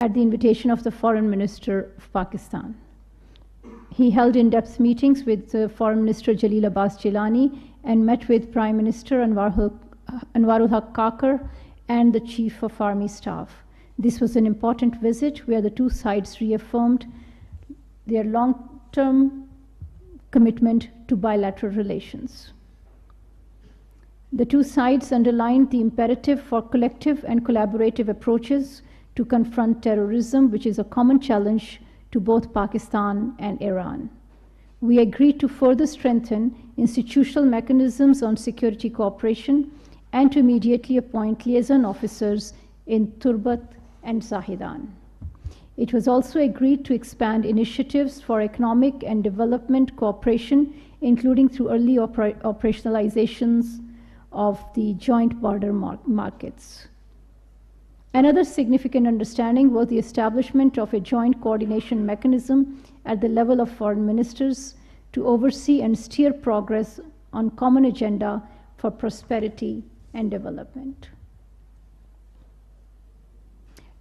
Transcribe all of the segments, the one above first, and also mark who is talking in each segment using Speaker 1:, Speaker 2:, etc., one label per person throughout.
Speaker 1: at the invitation of the Foreign Minister of Pakistan. He held in-depth meetings with Foreign Minister Jalil Abbas Jilani and met with Prime Minister Anwarul Haq Kakar and the Chief of Army Staff. This was an important visit where the two sides reaffirmed their long-term commitment to bilateral relations. The two sides underlined the imperative for collective and collaborative approaches to confront terrorism, which is a common challenge to both Pakistan and Iran. We agreed to further strengthen institutional mechanisms on security cooperation and to immediately appoint liaison officers in Turbat and Zahedan. It was also agreed to expand initiatives for economic and development cooperation, including through early operationalizations of the joint border markets. Another significant understanding was the establishment of a joint coordination mechanism at the level of foreign ministers to oversee and steer progress on common agenda for prosperity and development.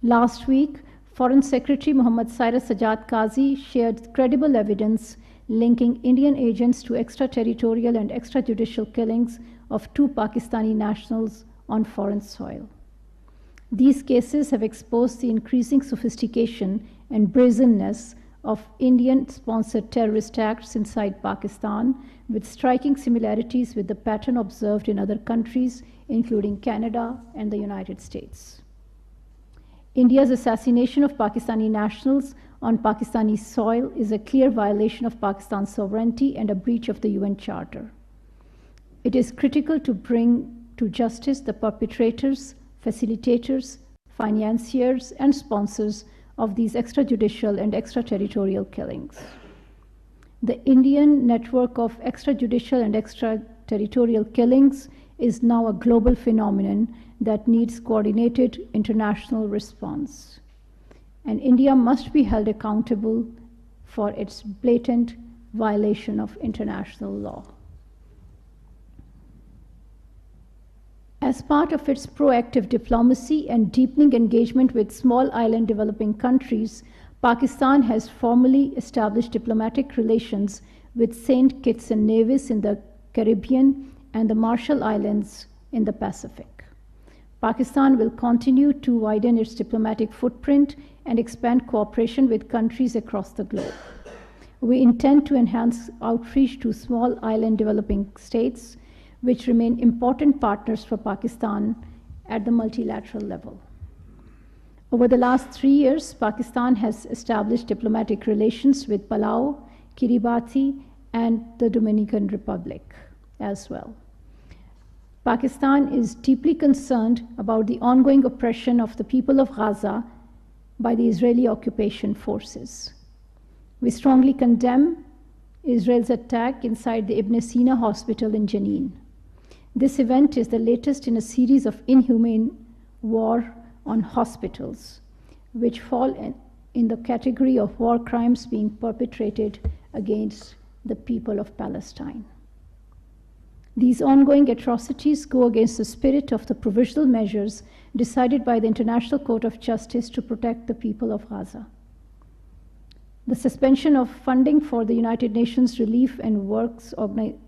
Speaker 1: Last week, Foreign Secretary Muhammad Cyrus Sajjad Qazi shared credible evidence linking Indian agents to extraterritorial and extrajudicial killings of two Pakistani nationals on foreign soil. These cases have exposed the increasing sophistication and brazenness of Indian-sponsored terrorist acts inside Pakistan, with striking similarities with the pattern observed in other countries, including Canada and the United States. India's assassination of Pakistani nationals on Pakistani soil is a clear violation of Pakistan's sovereignty and a breach of the UN Charter. It is critical to bring to justice the perpetrators, facilitators, financiers, and sponsors of these extrajudicial and extraterritorial killings. The Indian network of extrajudicial and extraterritorial killings is now a global phenomenon that needs coordinated international response. And India must be held accountable for its blatant violation of international law. As part of its proactive diplomacy and deepening engagement with small island developing countries, Pakistan has formally established diplomatic relations with Saint Kitts and Nevis in the Caribbean and the Marshall Islands in the Pacific. Pakistan will continue to widen its diplomatic footprint and expand cooperation with countries across the globe. We intend to enhance outreach to small island developing states, which remain important partners for Pakistan at the multilateral level. Over the last 3 years, Pakistan has established diplomatic relations with Palau, Kiribati, and the Dominican Republic as well. Pakistan is deeply concerned about the ongoing oppression of the people of Gaza by the Israeli occupation forces. We strongly condemn Israel's attack inside the Ibn Sina hospital in Jenin. This event is the latest in a series of inhumane war on hospitals, which fall in the category of war crimes being perpetrated against the people of Palestine. These ongoing atrocities go against the spirit of the provisional measures decided by the International Court of Justice to protect the people of Gaza. The suspension of funding for the United Nations Relief and Works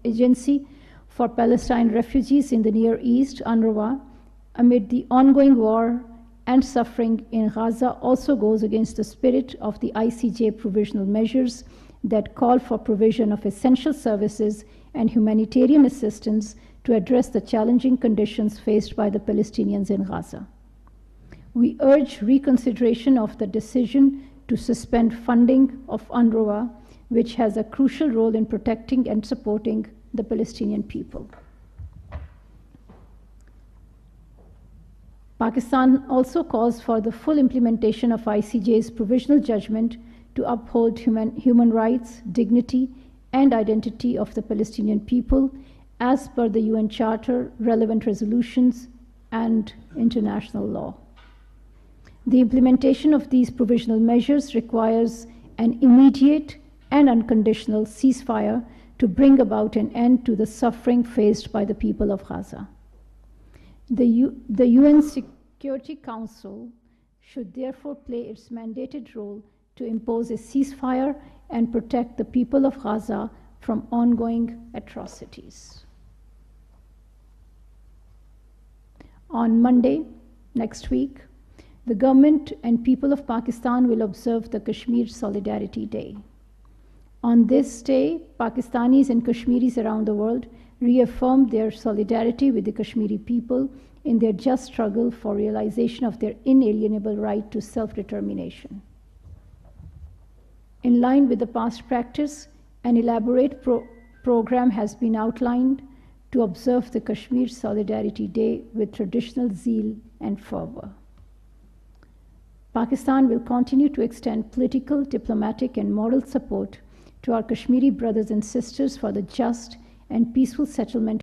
Speaker 1: Agency for Palestine refugees in the Near East, UNRWA, amid the ongoing war and suffering in Gaza also goes against the spirit of the ICJ provisional measures that call for provision of essential services and humanitarian assistance to address the challenging conditions faced by the Palestinians in Gaza. We urge reconsideration of the decision to suspend funding of UNRWA, which has a crucial role in protecting and supporting the Palestinian people. Pakistan also calls for the full implementation of ICJ's provisional judgment to uphold human rights, dignity, and identity of the Palestinian people as per the UN Charter, relevant resolutions, and international law. The implementation of these provisional measures requires an immediate and unconditional ceasefire to bring about an end to the suffering faced by the people of Gaza. The UN Security Council should therefore play its mandated role to impose a ceasefire and protect the people of Gaza from ongoing atrocities. On Monday, next week, the government and people of Pakistan will observe the Kashmir Solidarity Day. On this day, Pakistanis and Kashmiris around the world reaffirmed their solidarity with the Kashmiri people in their just struggle for realization of their inalienable right to self-determination. In line with the past practice, an elaborate program has been outlined to observe the Kashmir Solidarity Day with traditional zeal and fervor. Pakistan will continue to extend political, diplomatic, and moral support to our Kashmiri brothers and sisters for the just and peaceful settlement